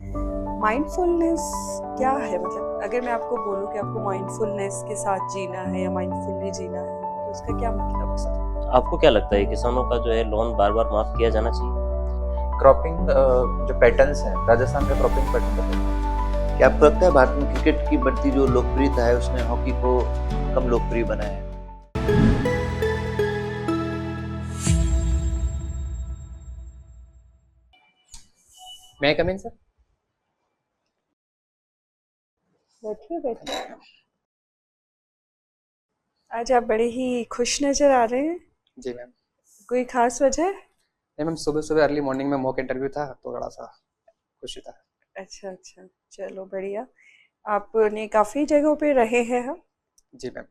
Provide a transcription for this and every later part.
Mindfulness क्या है? मतलब अगर मैं आपको बोलूँ कि आपको माइंडफुलनेस के साथ जीना है या माइंडफुली जीना है, तो उसका क्या मतलब है? आपको क्या लगता है किसानों का जो है लोन बार-बार माफ किया जाना चाहिए? क्रॉपिंग जो पैटर्न्स हैं, राजस्थान का क्रॉपिंग पैटर्न बताइए। क्या आपको लगता है भारत में क्रिकेट की बढ़ती जो लोकप्रियता है उसने हॉकी को कम लोकप्रिय बनाया है? मैं कम इन सर। बैठिए बैठिए। आज आप बड़े ही खुश नज़र आ रहे हैं। जी मैम। कोई खास वजह? नहीं मैम, सुबह सुबह अर्ली मॉर्निंग में मॉक इंटरव्यू था तो थोड़ा सा खुशी था। अच्छा अच्छा, चलो बढ़िया। आपने काफ़ी जगहों पे रहे हैं हम। जी मैम।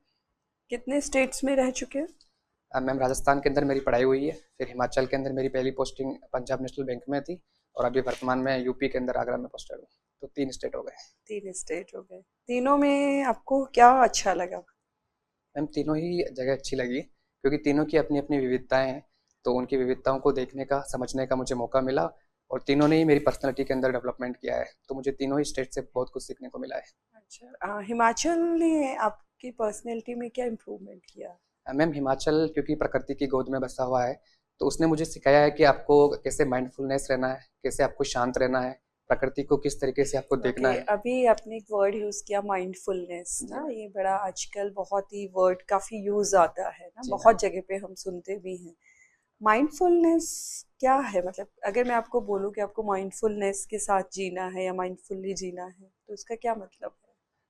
कितने स्टेट्स में रह चुके हैं? मैम राजस्थान के अंदर मेरी पढ़ाई हुई है, फिर हिमाचल के अंदर मेरी पहली पोस्टिंग पंजाब नेशनल बैंक में थी और अभी वर्तमान में यूपी के अंदर आगरा में पोस्टेड हूँ। तो 3 स्टेट हो गए। 3 स्टेट हो गए। तीनों में आपको क्या अच्छा लगा? मैम तीनों ही जगह अच्छी लगी क्योंकि तीनों की अपनी अपनी विविधताएं हैं। तो उनकी विविधताओं को देखने का, समझने का मुझे मौका मिला और तीनों ने ही मेरी पर्सनैलिटी के अंदर डेवलपमेंट किया है। तो मुझे तीनों ही स्टेट से बहुत कुछ सीखने को मिला है। अच्छा, हिमाचल ने आपकी पर्सनैलिटी में क्या इम्प्रूवमेंट किया? मैम हिमाचल क्योंकि प्रकृति की गोद में बसा हुआ है तो उसने मुझे सिखाया है कि आपको कैसे माइंडफुलनेस रहना है, कैसे आपको शांत रहना है, प्रकृति को किस तरीके से आपको देखना ओके, है। अभी आपने एक वर्ड यूज़ किया माइंडफुलनेस जी ना, मैम। ये बड़ा आजकल बहुत ही वर्ड काफ़ी यूज़ आता है ना, जी मैम। बहुत जगह पे हम सुनते भी हैं। माइंडफुलनेस क्या है? मतलब अगर मैं आपको बोलूँ कि आपको माइंडफुलनेस के साथ जीना है या माइंडफुली जीना है, तो उसका क्या मतलब है?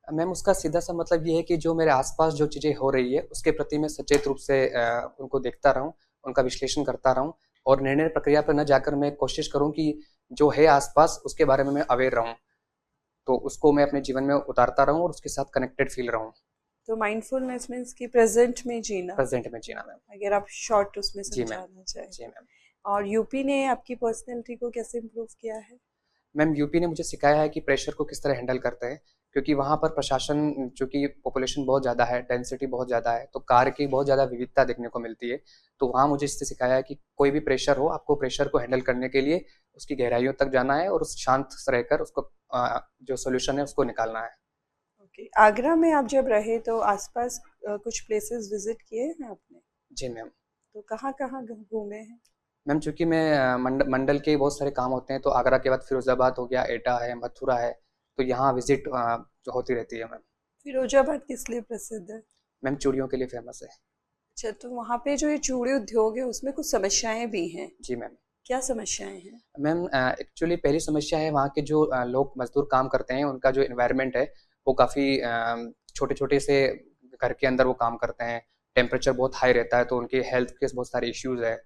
मैम उसका सीधा सा मतलब ये है कि जो मेरे आसपास जो चीज़ें हो रही है उसके प्रति मैं सचेत रूप से उनको देखता रहूं, उनका विश्लेषण करता रहूं और निर्णय प्रक्रिया पर न जाकर मैं कोशिश करूं कि जो है आसपास उसके बारे में मैं अवेयर रहूं, तो उसको मैं अपने जीवन में उतारता रहूं और उसके साथ कनेक्टेड फील रहूं। तो माइंडफुलनेस मीन्स कि प्रेजेंट में जीना, प्रेजेंट में जीना मैम। अगर आप शॉर्ट उसमें जी मैम। समझाना चाहें जी तो। मैम। और यूपी ने आपकी पर्सनैलिटी को कैसे इम्प्रूव किया है? मैम यूपी ने मुझे सिखाया है कि प्रेशर को किस तरह हैंडल करते हैं क्योंकि वहाँ पर प्रशासन, चूँकि पॉपुलेशन बहुत ज़्यादा है, डेंसिटी बहुत ज़्यादा है, तो कार्य की बहुत ज़्यादा विविधता देखने को मिलती है। तो वहाँ मुझे इससे सिखाया है कि कोई भी प्रेशर हो, आपको प्रेशर को हैंडल करने के लिए उसकी गहराइयों तक जाना है और उस शांत से रहकर उसको जो सॉल्यूशन है उसको निकालना है। ओके, आगरा में आप जब रहे तो आसपास कुछ प्लेसेस विजिट किए हैं आपने? जी मैम। तो कहाँ कहाँ घूमे हैं? मैम चूँकि मैं मंडल के बहुत सारे काम होते हैं तो आगरा के बाद फिरोज़ाबाद हो गया, एटा है, मथुरा है, तो यहाँ विज़िट जो होती रहती है मैम। फिरोजाबाद किस लिए प्रसिद्ध है? मैम चूड़ियों के लिए फ़ेमस है। अच्छा, तो वहाँ पे जो ये चूड़ी उद्योग है उसमें कुछ समस्याएं भी हैं। जी मैम। क्या समस्याएं हैं? मैम एक्चुअली पहली समस्या है वहाँ के जो लोग मज़दूर काम करते हैं, उनका जो एनवायरनमेंट है, वो काफ़ी छोटे-छोटे से घर के अंदर वो काम करते हैं। टेम्परेचर बहुत हाई रहता है, तो उनके हेल्थ के बहुत सारे इश्यूज़ हैं।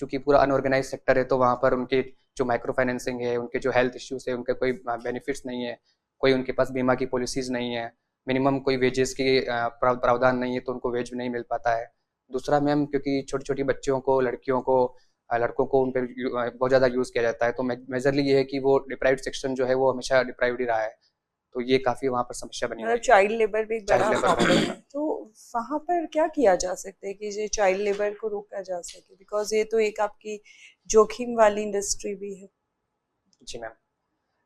चूँकि पूरा अनऑर्गेनाइज़ सेक्टर है, तो वहाँ पर उनके जो माइक्रो फाइनेंसिंग है, उनके जो हेल्थ इश्यूज़ है, उनके कोई बेनिफिट्स नहीं है, कोई उनके पास बीमा की पॉलिसीज़ नहीं है, मिनिमम कोई वेजेस की प्रावधान नहीं है, तो उनको वेज नहीं मिल पाता है। दूसरा मैम क्योंकि छोटी-छोटी बच्चियों को, लड़कियों को, लड़कों को उन पे बहुत ज़्यादा यूज़ किया जाता है, तो मेजरली ये है कि वो डिप्राइव्ड सेक्शन जो है वो हमेशा डिप्राइव्ड ही रहा है, तो ये काफ़ी वहाँ पर समस्या बनी हुई मतलब है। चाइल्ड लेबर भी एक चाइल्ड बड़ा लेबर। प्रॉब्लम है, तो वहाँ पर क्या किया जा सकता है कि ये चाइल्ड लेबर को रोका जा सके? बिकॉज ये तो एक आपकी जोखिम वाली इंडस्ट्री भी है। जी मैम।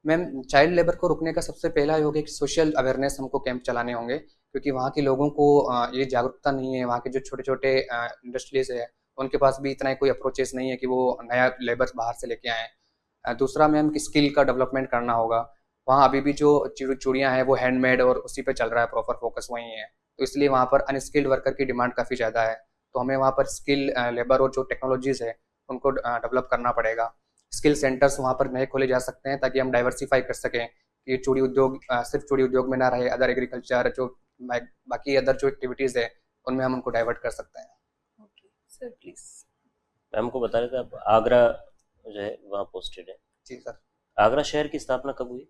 मैम चाइल्ड लेबर को रोकने का सबसे पहला ये होगा कि सोशल अवेयरनेस हमको कैंप चलाने होंगे क्योंकि वहाँ के लोगों को ये जागरूकता नहीं है, वहाँ के जो छोटे-छोटे इंडस्ट्रीज़ है, उनके पास भी इतना कोई अप्रोचेस नहीं है कि वो नया लेबर बाहर से लेके आएँ। दूसरा मैम कि स्किल का डेवलपमेंट करना होगा। वहाँ अभी भी जो चूड़ियाँ हैं वो हैंडमेड और उसी पे चल रहा है, प्रॉपर फोकस वहीं है। तो इसलिए वहाँ पर अनस्किल्ड वर्कर की डिमांड काफ़ी ज़्यादा है। तो हमें वहाँ पर स्किल लेबर और जो टेक्नोलॉजीज़ है, उनको डेवलप करना पड़ेगा। स्किल सेंटर्स वहाँ पर नए खोले जा सकते हैं ताकि हम डाइवर्सिफ़ाई कर सकें कि चूड़ी उद्योग सिर्फ़ चूड़ी उद्योग में ना रहे, अदर एग्रीकल्चर जो बाकी अदर जो एक्टिविटीज़ है, उनमें हम उनको डाइवर्ट कर सकते हैं। Okay sir, please. मैं हमको बता रहे थे आप आगरा जो है वहाँ पोस्टेड है। जी सर। आगरा शहर की स्थापना कब हुई?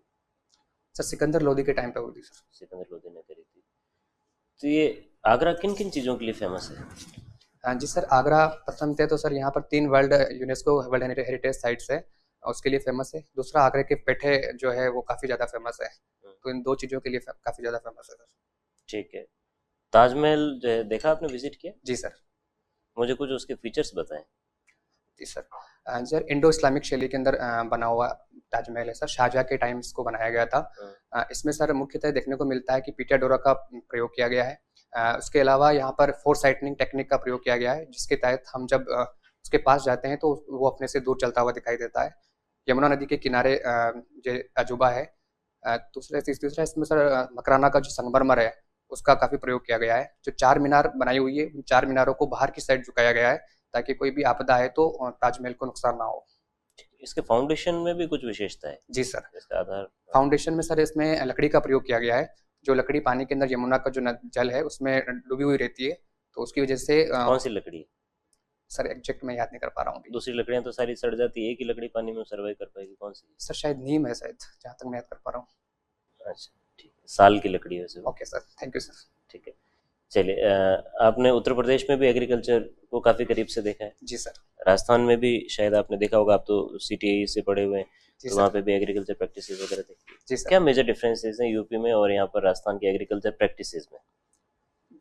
सर सिकंदर लोदी के टाइम पे हुई थी सर। सिकंदर लोदी ने करी थी। तो ये आगरा किन-किन चीज़ों के लिए फ़ेमस है? जी सर, आगरा प्रथमतः तो सर यहाँ पर 3 world UNESCO world heritage sites है, उसके लिए फ़ेमस है। दूसरा आगरा के पेठे जो है वो काफ़ी ज़्यादा फ़ेमस है। हुँ, तो इन 2 चीज़ों के लिए काफ़ी ज़्यादा फ़ेमस है सर। ठीक है। ताजमहल जो है देखा आपने, विज़िट किया? जी सर। मुझे कुछ उसके फीचर्स बताएँ। जी सर। सर इंडो इस्लामिक शैली के अंदर बना हुआ ताजमहल है सर, शाहजहाँ के टाइम इसको बनाया गया था। इसमें सर मुख्यतः देखने को मिलता है कि पीटिया डोरा का प्रयोग किया गया है। उसके अलावा यहाँ पर फोरसाइटनिंग टेक्निक का प्रयोग किया गया है, जिसके तहत हम जब उसके पास जाते हैं तो वो अपने से दूर चलता हुआ दिखाई देता है। यमुना नदी के किनारे ये अजूबा है। तीसरा इसमें सर मकराना का जो संगमरमर है उसका काफ़ी प्रयोग किया गया है। जो चार मीनार बनाई हुई है, उन चार मीनारों को बाहर की साइड झुकाया गया है ताकि कोई भी आपदा आए तो ताजमहल को नुकसान ना हो। इसके फाउंडेशन में भी कुछ विशेषता है? जी सर, इसका आधार फाउंडेशन में सर इसमें लकड़ी का प्रयोग किया गया है। जो लकड़ी पानी के अंदर यमुना का जो जल है उसमें डूबी हुई रहती है, तो उसकी वजह से कौन सी लकड़ी? सर एग्जैक्ट मैं याद नहीं कर पा रहा हूँ अभी। दूसरी लकड़ियां तो सारी सड़ जाती है, एक ही लकड़ी पानी में सर्वाइव कर पाएगी, कौन सी? सर शायद नीम है शायद, जहाँ तक मैं याद कर पा रहा हूँ। अच्छा ठीक है, साल की लकड़ी है वैसे वो। Okay sir, thank you sir. ठीक है, चलिए आपने उत्तर प्रदेश में भी एग्रीकल्चर को काफ़ी करीब से देखा है, जी सर। राजस्थान में भी शायद आपने देखा होगा, आप तो CTI से पढ़े हुए हैं, जी तो वहाँ सर। पे भी एग्रीकल्चर प्रैक्टिसेस वगैरह देखी है। जी सर। क्या मेजर डिफरेंसेस हैं यूपी में और यहाँ पर राजस्थान की एग्रीकल्चर प्रैक्टिसेस में?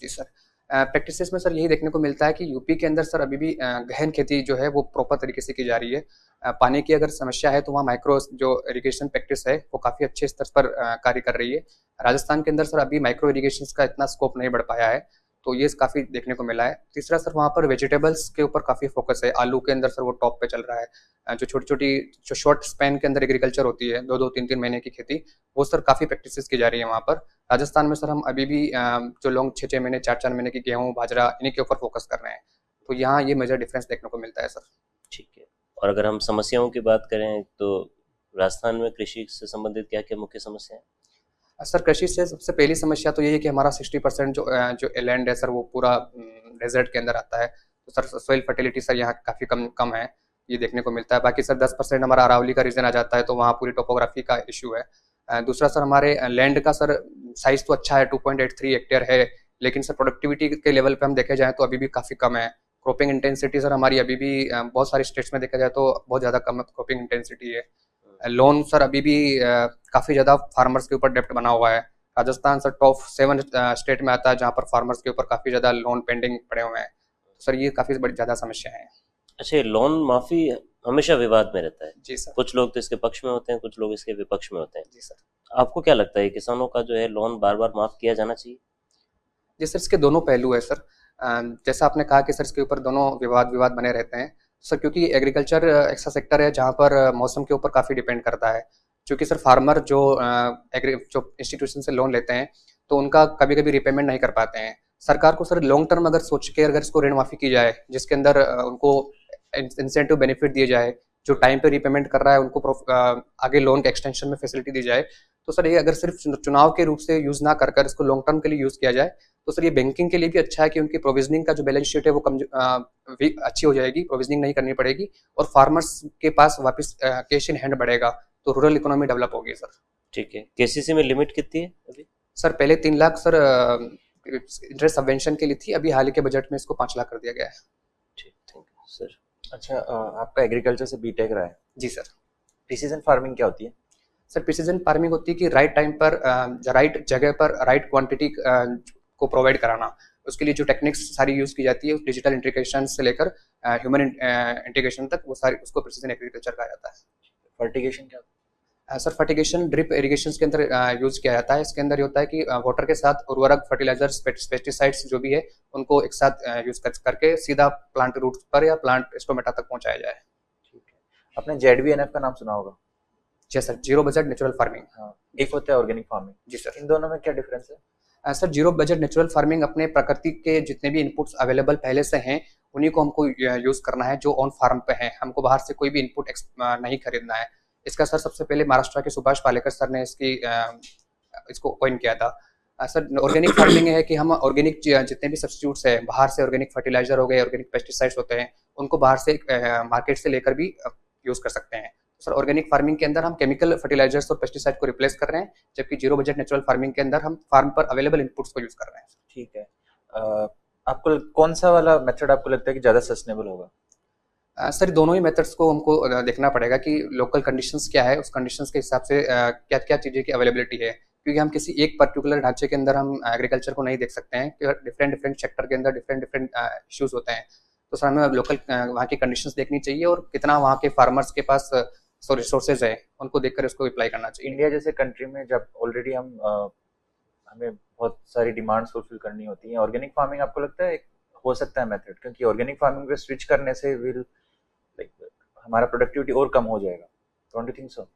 जी सर, प्रैक्टिसेस में सर यही देखने को मिलता है कि यूपी के अंदर सर अभी भी गहन खेती जो है वो प्रॉपर तरीके से की जा रही है। पानी की अगर समस्या है तो वहाँ माइक्रो जो इरिगेशन प्रैक्टिस है वो काफ़ी अच्छे स्तर पर कार्य कर रही है। राजस्थान के अंदर सर अभी माइक्रो इरिगेशन का इतना स्कोप नहीं बढ़ पाया है, तो ये काफ़ी देखने को मिला है। तीसरा सर वहाँ पर वेजिटेबल्स के ऊपर काफ़ी फोकस है। आलू के अंदर सर वो टॉप पे चल रहा है। जो छोटी छोटी जो शॉर्ट स्पैन के अंदर एग्रीकल्चर होती है, 2-2 3-3 महीने की खेती, वो सर काफ़ी प्रैक्टिसेस की जा रही है वहाँ पर। राजस्थान में सर हम अभी भी जो लोग 6-6 महीने 4-4 महीने की गेहूँ बाजरा इन्हीं के ऊपर फोकस कर रहे हैं, तो यहाँ ये मेजर डिफरेंस देखने को मिलता है सर। ठीक है, और अगर हम समस्याओं की बात करें तो राजस्थान में कृषि से संबंधित क्या क्या मुख्य समस्याएं हैं? सर कृषि से सबसे पहली समस्या तो ये है कि हमारा 60% जो लैंड है सर वो पूरा डेजर्ट के अंदर आता है, तो सर सॉइल फर्टिलिटी सर यहाँ काफ़ी कम है, ये देखने को मिलता है। बाकी सर 10% हमारा अरावली का रीजन आ जाता है, तो वहाँ पूरी टोपोग्राफी का इशू है। दूसरा सर हमारे लैंड का सर साइज तो अच्छा है, 2.83 हेक्टेयर है, लेकिन सर प्रोडक्टिविटी के लेवल पे हम देखे जाए तो अभी भी काफ़ी कम है। क्रॉपिंग इंटेंसिटी सर हमारी अभी भी बहुत सारे स्टेट्स में देखा जाए तो बहुत ज़्यादा कम क्रॉपिंग इंटेंसिटी है। लोन सर अभी भी काफ़ी ज़्यादा फार्मर्स के ऊपर डेप्ट बना हुआ है। राजस्थान सर टॉप 7 स्टेट में आता है जहाँ पर फार्मर्स के ऊपर काफ़ी ज़्यादा लोन पेंडिंग पड़े हुए हैं, तो सर ये काफ़ी बड़ी ज़्यादा समस्या है। अच्छा, ये लोन माफी हमेशा विवाद में रहता है, जी सर। कुछ लोग तो इसके पक्ष में होते हैं, कुछ लोग इसके विपक्ष में होते हैं। जी सर। आपको क्या लगता है किसानों का जो है लोन बार बार माफ किया जाना चाहिए? जी सर, इसके दोनों पहलू है सर। जैसा आपने कहा कि सर इसके ऊपर दोनों विवाद बने रहते हैं सर, क्योंकि एग्रीकल्चर ऐसा सेक्टर है जहाँ पर मौसम के ऊपर काफ़ी डिपेंड करता है। क्योंकि सर फार्मर जो इंस्टीट्यूशन से लोन लेते हैं तो उनका कभी कभी रिपेमेंट नहीं कर पाते हैं। सरकार को सर लॉन्ग टर्म अगर सोच के अगर इसको ऋण माफ़ी की जाए, जिसके अंदर उनको इंसेंटिव बेनिफिट दिए जाए, जो टाइम पे रिपेमेंट कर रहा है उनको आगे लोन के एक्सटेंशन में फैसिलिटी दी जाए, तो सर ये अगर सिर्फ चुनाव के रूप से यूज़ ना कर इसको लॉन्ग टर्म के लिए यूज़ किया जाए, तो सर ये बैंकिंग के लिए भी अच्छा है कि उनकी प्रोविजनिंग का जो बैलेंस शीट है वो अच्छी हो जाएगी, प्रोविजनिंग नहीं करनी पड़ेगी और फार्मर्स के पास वापस कैश इन हैंड बढ़ेगा, तो रूरल इकोनॉमी डेवलप होगी सर। ठीक है, KCC में लिमिट कितनी है अभी? सर पहले 3 लाख सर इंटरेस्ट सबवेंशन के लिए थी, अभी हाल ही के बजट में इसको 5 लाख कर दिया गया है। ठीक, थैंक यू सर। अच्छा, आपका एग्रीकल्चर से बीटेक रहा है। जी सर। प्रिसीजन फार्मिंग क्या होती है? सर प्रिसीजन फार्मिंग होती है कि राइट टाइम पर राइट जगह पर राइट क्वांटिटी को प्रोवाइड कराना। उसके लिए जो टेक्निक्स सारी यूज़ की जाती है, डिजिटल इंटीग्रेशन से लेकर ह्यूमन इंटीग्रेशन तक, वो सारी उसको प्रिसीजन एग्रीकल्चर कहा जाता है। फर्टिगेशन क्या? सर फर्टिगेशन ड्रिप इरिगेशन के अंदर यूज़ किया जाता है। इसके अंदर ये होता है कि वाटर के साथ उर्वरक, फर्टिलाइजर्स, पेस्टिसाइड्स जो भी है उनको एक साथ यूज़ करके सीधा प्लांट रूट पर या प्लांट स्टोमेटा तक पहुंचाया जाए। ठीक है, आपने ZBNF का नाम सुना होगा। जी sir, zero budget natural farming. हाँ, एक होता है ऑर्गेनिक फार्मिंग। जी सर। इन दोनों में क्या डिफरेंस है? Sir zero budget natural farming अपने प्रकृति के जितने भी इनपुट्स अवेलेबल पहले से हैं उन्हीं को हमको यूज़ करना है, जो ऑन फार्म पे हैं। हमको बाहर से कोई भी इनपुट नहीं खरीदना है। इसका सर सबसे पहले महाराष्ट्र के सुभाष पालेकर सर ने इसको कॉइन किया था। सर ऑर्गेनिक फार्मिंग है कि हम ऑर्गेनिक जितने भी सब्स्टिट्यूट्स हैं, बाहर से ऑर्गेनिक फर्टिलाइजर हो गए, ऑर्गेनिक पेस्टिसाइड्स होते हैं, उनको बाहर से मार्केट से लेकर भी यूज़ कर सकते हैं। सर ऑर्गेनिक फार्मिंग के अंदर हम केमिकल फर्टिलाइजर्स और पेस्टिसाइड को रिप्लेस कर रहे हैं, जबकि जीरो बजट नेचुरल फार्मिंग के अंदर हम फार्म पर अवेलेबल इनपुट्स को यूज़ कर रहे हैं। ठीक है, आपको कौन सा वाला मेथड आपको लगता है कि ज़्यादा सस्टेनेबल होगा? सर दोनों ही मेथड्स को हमको देखना पड़ेगा कि लोकल कंडीशंस क्या है, उस कंडीशंस के हिसाब से क्या क्या चीज़ें की अवेलेबिलिटी है, क्योंकि हम किसी एक पर्टिकुलर ढांचे के अंदर हम एग्रीकल्चर को नहीं देख सकते हैं, डिफरेंट सेक्टर के अंदर डिफरेंट इश्यूज होते हैं। तो सर हमें लोकल वहाँ की कंडीशंस देखनी चाहिए और कितना वहाँ के फार्मर्स के पास रिसोर्सेज है उनको देखकर इसको अप्लाई करना चाहिए। इंडिया जैसे कंट्री में जब ऑलरेडी हमें बहुत सारी डिमांड्स फुलफिल करनी होती हैं, ऑर्गेनिक फार्मिंग आपको लगता है एक हो सकता है मेथड? क्योंकि ऑर्गेनिक फार्मिंग पे स्विच करने से विल लाइक हमारा प्रोडक्टिविटी और कम हो जाएगा। Don't you think so?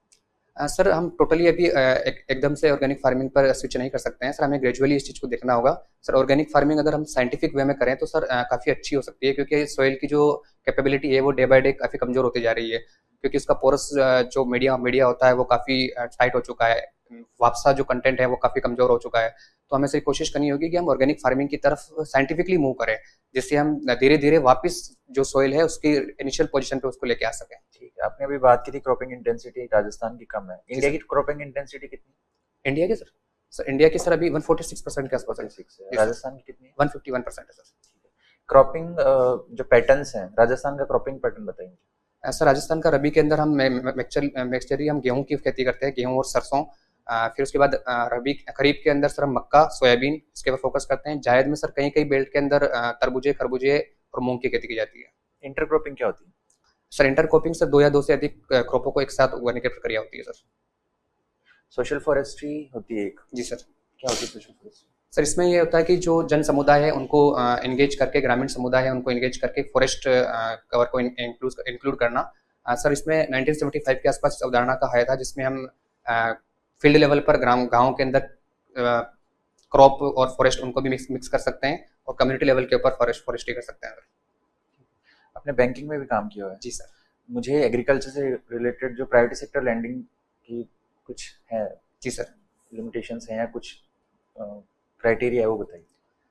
Sir हम टोटली अभी एकदम से ऑर्गेनिक फार्मिंग पर स्विच नहीं कर सकते हैं सर, हमें ग्रेजुअली इस चीज़ को देखना होगा। सर ऑर्गेनिक फार्मिंग अगर हम साइंटिफिक वे में करें तो सर काफ़ी अच्छी हो सकती है, क्योंकि सॉइल की जो कैपेबिलिटी है वो डे बाय डे काफ़ी कमज़ोर होती जा रही है, क्योंकि उसका पोरस जो मीडिया होता है वो काफ़ी टाइट हो चुका है, वापसा जो कंटेंट है वो काफ़ी कमज़ोर हो चुका है। तो हमें से कोशिश करनी होगी कि हम ऑर्गेनिक फार्मिंग की तरफ साइंटिफिकली मूव करें, जिससे हम धीरे धीरे वापस जो सॉइल है उसकी इनिशियल पोजीशन पे उसको लेके आ सकें। ठीक है, आपने अभी बात की थी क्रॉपिंग इंटेंसिटी राजस्थान की कम है, इंडिया की क्रॉपिंग इंटेंसिटी कितनी? इंडिया की सर इंडिया की सर अभी 146% के आसपास है। 46 है। राजस्थान की कितनी है? 151% है सर। क्रॉपिंग जो पैटर्न्स हैं, राजस्थान का क्रॉपिंग पैटर्न बताइए। सर राजस्थान का रबी के अंदर हम मिक्सचरी हम गेहूं की खेती करते हैं, गेहूं और सरसों। फिर उसके बाद रबी खरीफ के अंदर सर हम मक्का, सोयाबीन इसके ऊपर फोकस करते हैं। जायद में सर कई कई बेल्ट के अंदर तरबूजे, खरबूजे और मूंग की खेती की जाती है। इंटरक्रॉपिंग क्या होती है? सर इंटरक्रॉपिंग सर 2 या 2 से अधिक क्रॉपों को एक साथ उगाने की प्रक्रिया होती है सर। सोशल फॉरेस्ट्री होती है एक। जी सर। क्या होती है सोशल फॉरेस्ट्री? सर इसमें ये होता है कि जो जन समुदाय है उनको एंगेज करके, ग्रामीण समुदाय है उनको एंगेज करके फॉरेस्ट कवर को इंक्लूड करना। सर इसमें 1975 के आसपास इस अवधारणा का आया था, जिसमें हम फील्ड लेवल पर गाँव के अंदर क्रॉप और फॉरेस्ट उनको भी मिक्स कर सकते हैं, और कम्युनिटी लेवल के ऊपर फॉरेस्ट्री कर सकते हैं। आपने बैंकिंग में भी काम किया है? जी सर। मुझे एग्रीकल्चर से रिलेटेड जो प्राइवेट सेक्टर लैंडिंग की कुछ है, जी सर, लिमिटेशंस हैं या कुछ क्राइटेरिया है वो बताइए।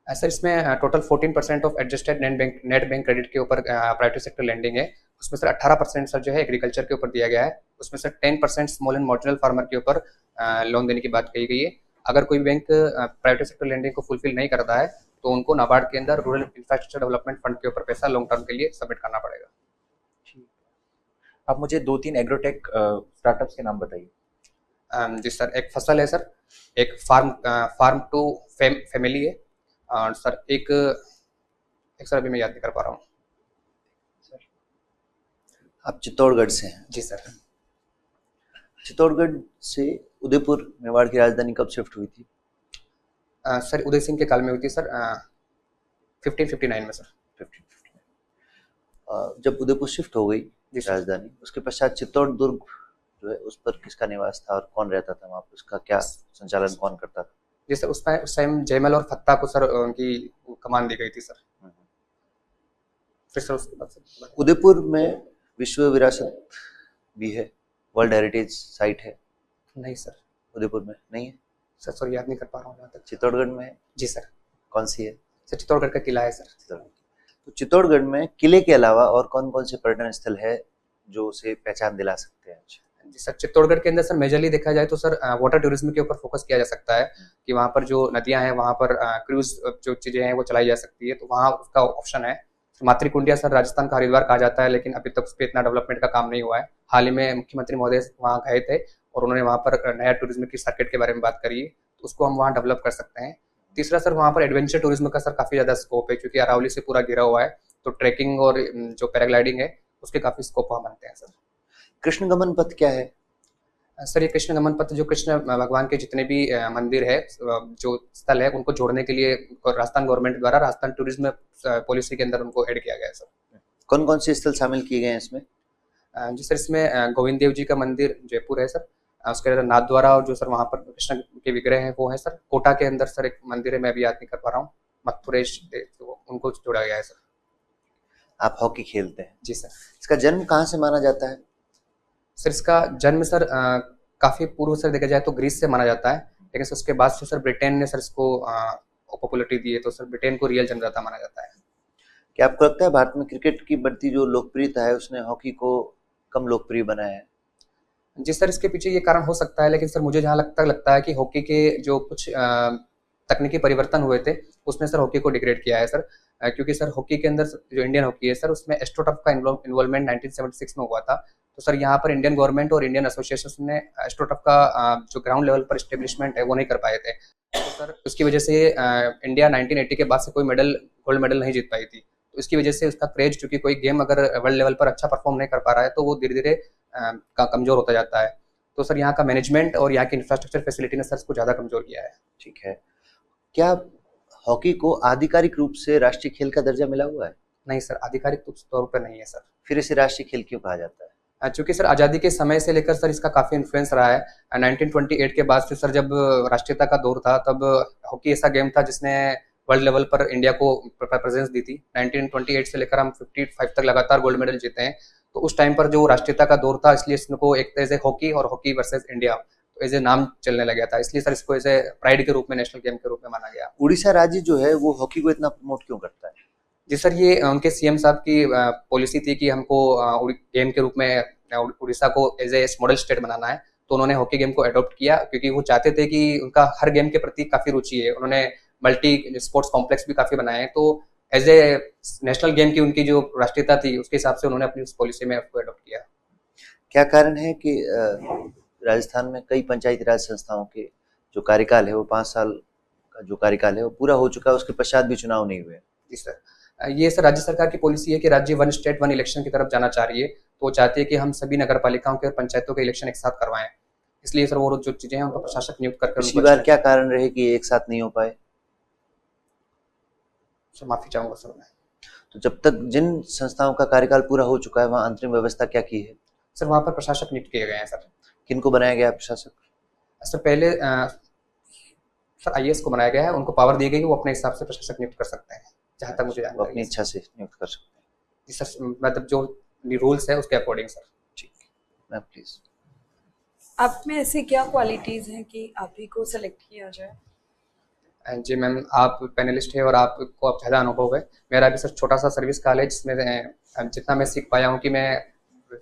सर इसमें total 14% of adjusted net bank credit के ऊपर प्राइवेट सेक्टर लैंडिंग है। उसमें सर 18% सर जो है एग्रीकल्चर के ऊपर दिया गया है। उसमें sir 10% small and marginal farmer के ऊपर लोन देने की बात कही गई है। अगर कोई बैंक प्राइवेट सेक्टर लैंडिंग को फुलफिल नहीं करता है तो उनको नाबार्ड के अंदर रूरल इंफ्रास्ट्रक्चर डेवलपमेंट फंड के ऊपर पैसा लॉन्ग टर्म के लिए सबमिट करना पड़ेगा। आप मुझे 2-3 एग्रोटेक स्टार्टअप्स के नाम बताइए। जी सर, एक फसल है सर, एक फार्म टू फैमिली है, और सर एक सर अभी मैं याद नहीं कर पा रहा हूँ। आप चित्तौड़गढ़ से हैं? जी सर। चित्तौड़गढ़ से उदयपुर मेवाड़ की राजधानी कब शिफ्ट हुई थी? सर उदय सिंह के काल में हुई थी सर, 1559 में सर। 1559। जब उदयपुर शिफ्ट हो गई राजधानी, उसके पश्चात चित्तौड़ दुर्ग जो है उस पर किसका निवास था और कौन रहता था वहाँ पर? उसका क्या संचालन कौन करता था? जी सर, उस टाइम जयमल और फत्ता को सर उनकी कमान दी गई थी सर। फिर सर उसके बाद सर उदयपुर में विश्व विरासत भी है, वर्ल्ड हेरिटेज साइट है? नहीं सर, उदयपुर में नहीं है सर सॉरी याद नहीं कर पा रहा हूँ जहाँ तक। चित्तौड़गढ़ में है? जी सर। कौन सी है? सर चित्तौड़गढ़ का किला है सर। तो चित्तौड़गढ़ में किले के अलावा और कौन कौन से पर्यटन स्थल है जो उसे पहचान दिला सकते हैं? जी सर, चित्तौड़गढ़ के अंदर सर मेजरली देखा जाए तो सर वाटर टूरिज्म के ऊपर फोकस किया जा सकता है, कि वहाँ पर जो नदियाँ हैं वहाँ पर क्रूज जो चीज़ें हैं वो चलाई जा सकती है, तो वहाँ उसका ऑप्शन है। मातृकुंडिया सर राजस्थान का हरिद्वार कहा जाता है, लेकिन अभी तक उस पर इतना डेवलपमेंट का काम नहीं हुआ है। हाल ही में मुख्यमंत्री महोदय वहाँ गए थे और उन्होंने वहाँ पर नया टूरिज्म की सर्किट के बारे में बात करी है, तो उसको हम वहाँ डेवलप कर सकते हैं। तीसरा सर वहाँ पर एडवेंचर टूरिज्म का सर काफ़ी ज़्यादा स्कोप है, क्योंकि अरावली से पूरा घिरा हुआ है, तो ट्रैकिंग और जो पैराग्लाइडिंग है उसके काफ़ी स्कोप वहाँ बनते हैं सर। कृष्ण गमन पथ क्या है? सर ये कृष्ण गमन पथ जो कृष्ण भगवान के जितने भी मंदिर है, जो स्थल है, उनको जोड़ने के लिए राजस्थान गवर्नमेंट द्वारा राजस्थान टूरिज्म पॉलिसी के अंदर उनको ऐड किया गया है सर। कौन कौन से स्थल शामिल किए गए हैं इसमें? जी सर, इसमें गोविंद देव जी का मंदिर जयपुर है सर, उसके अंदर नाथद्वारा और जो सर वहाँ पर कृष्ण के विग्रह हैं वो है सर। कोटा के अंदर सर एक मंदिर है, मैं अभी याद नहीं कर पा रहा हूँ, मथुरेश, उनको जोड़ा गया है सर। आप हॉकी खेलते हैं? जी सर। इसका जन्म कहाँ से माना जाता है? सर इसका जन्म सर काफ़ी पूर्व से देखा जाए तो ग्रीस से माना जाता है, लेकिन सर उसके बाद से सर ब्रिटेन ने सर इसको पॉपुलरिटी दी है, तो सर ब्रिटेन को रियल जन्मदाता माना जाता है। क्या आपको लगता है भारत में क्रिकेट की बढ़ती जो लोकप्रियता है उसने हॉकी को कम लोकप्रिय बनाया है? जी सर, इसके पीछे ये कारण हो सकता है, लेकिन सर मुझे जहाँ लगता है कि हॉकी के जो कुछ तकनीकी परिवर्तन हुए थे उसने सर हॉकी को डिग्रेड किया है सर, क्योंकि सर हॉकी के अंदर जो इंडियन हॉकी है सर उसमें एस्ट्रोटर्फ का इन्वॉल्वमेंट 1976 में हुआ था, तो सर यहाँ पर इंडियन गवर्नमेंट और इंडियन एसोसिएशन ने एस्ट्रोटर्फ का जो ग्राउंड लेवल पर इस्टेब्लिशमेंट है वो नहीं कर पाए थे, तो सर उसकी वजह से इंडिया 1980 के बाद से कोई गोल्ड मेडल नहीं जीत पाई थी। तो इसकी वजह से उसका क्रेज, क्योंकि कोई गेम अगर वर्ल्ड लेवल पर अच्छा परफॉर्म नहीं कर पा रहा है तो वो धीरे धीरे कमज़ोर होता जाता है। तो सर यहाँ का मैनेजमेंट और यहाँ की इंफ्रास्ट्रक्चर फैसिलिटी ने सर इसको ज़्यादा कमज़ोर किया है। ठीक है, क्या हॉकी को आधिकारिक रूप से राष्ट्रीय खेल का दर्जा मिला हुआ है? नहीं सर, आधिकारिक तौर पर नहीं है सर। फिर इसे राष्ट्रीय खेल क्यों कहा जाता है? चूँकि सर आज़ादी के समय से लेकर सर इसका काफ़ी इन्फ्लुएंस रहा है। 1928 के बाद से सर जब राष्ट्रीयता का दौर था तब हॉकी ऐसा गेम था जिसने वर्ल्ड लेवल पर इंडिया को प्रेजेंस दी थी। 1928 से लेकर हम 55 तक लगातार गोल्ड मेडल जीते हैं। तो उस टाइम पर जो राष्ट्रीयता का दौर था, इसलिए इसको एक एज ए हॉकी और हॉकी वर्सेस इंडिया तो एज ए नाम चलने लग गया था, इसलिए सर इसको एज ए प्राइड के रूप में, नेशनल गेम के रूप में माना गया। उड़ीसा राज्य जो है वो हॉकी को इतना प्रमोट क्यों करता है? जी सर, ये उनके सीएम साहब की पॉलिसी थी कि हमको गेम के रूप में उड़ीसा को एज ए मॉडल स्टेट बनाना है। तो उन्होंने हॉकी गेम को अडॉप्ट किया क्योंकि वो चाहते थे कि उनका हर गेम के प्रति काफ़ी रुचि है। उन्होंने मल्टी स्पोर्ट्स कॉम्प्लेक्स भी काफ़ी बनाए हैं। तो एज ए नेशनल गेम की उनकी जो राष्ट्रीयता थी उसके हिसाब से उन्होंने अपनी उस पॉलिसी में उसको अडॉप्ट किया। क्या कारण है कि राजस्थान में कई पंचायती राज संस्थाओं के जो कार्यकाल है वो 5 साल का जो कार्यकाल है वो पूरा हो चुका है, उसके पश्चात भी चुनाव नहीं हुए? जी सर, ये सर राज्य सरकार की पॉलिसी है कि राज्य वन स्टेट वन इलेक्शन की तरफ जाना चाह रही है। तो वो चाहती है कि हम सभी नगर पालिकाओं के और पंचायतों के इलेक्शन एक साथ करवाएं। इसलिए सर वो जो चीज़ें हैं उनका प्रशासक नियुक्त करके पिछली बार क्या कारण रहे कि एक साथ नहीं हो पाए? सर माफ़ी चाहूँगा सर मैं। तो जब तक जिन संस्थाओं का कार्यकाल पूरा हो चुका है वहाँ अंतरिम व्यवस्था क्या की है? सर वहाँ पर प्रशासक नियुक्त किए गए हैं सर। किनको बनाया गया है प्रशासक? सर पहले सर आईएएस को बनाया गया है, उनको पावर दी गई है, वो अपने हिसाब से प्रशासक नियुक्त कर सकते हैं, जहाँ तक मुझे वो अपनी इच्छा से नियुक्त कर सकते हैं? जी सर, मतलब जो रूल्स है उसके अकॉर्डिंग सर। ठीक, मैम प्लीज। आप में ऐसी क्या क्वालिटीज़ हैं कि आप ही को सेलेक्ट किया जाए? जी मैम, आप पैनलिस्ट है और आपको अब ज़्यादा अनुभव है। मेरा भी सर छोटा सा सर्विस कॉलेज जिसमें जितना मैं सीख पाया हूँ कि मैं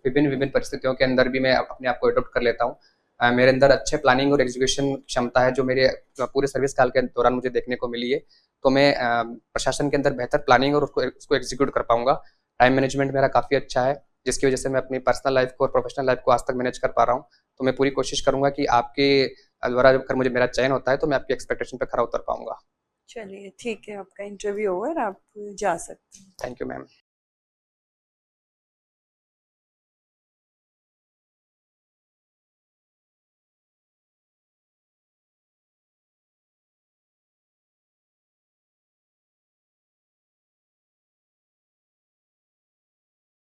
विभिन्न परिस्थितियों के अंदर भी मैं अपने आप को अडॉप्ट कर लेता हूँ। मेरे अंदर अच्छे प्लानिंग और एग्जीक्यूशन क्षमता है जो मेरे पूरे सर्विस काल के दौरान मुझे देखने को मिली है। तो मैं प्रशासन के अंदर बेहतर प्लानिंग और उसको एग्जीक्यूट कर पाऊँगा। टाइम मैनेजमेंट मेरा काफ़ी अच्छा है जिसकी वजह से मैं अपनी पर्सनल लाइफ को और प्रोफेशनल लाइफ को आज तक मैनेज कर पा रहा हूँ। तो मैं पूरी कोशिश करूँगा कि आपके द्वारा अगर मुझे मेरा चयन होता है तो मैं आपकी एक्सपेक्टेशन पर खरा उतर पाऊँगा। चलिए ठीक है, आपका इंटरव्यू ओवर, आप जा सकते हैं। Thank you ma'am.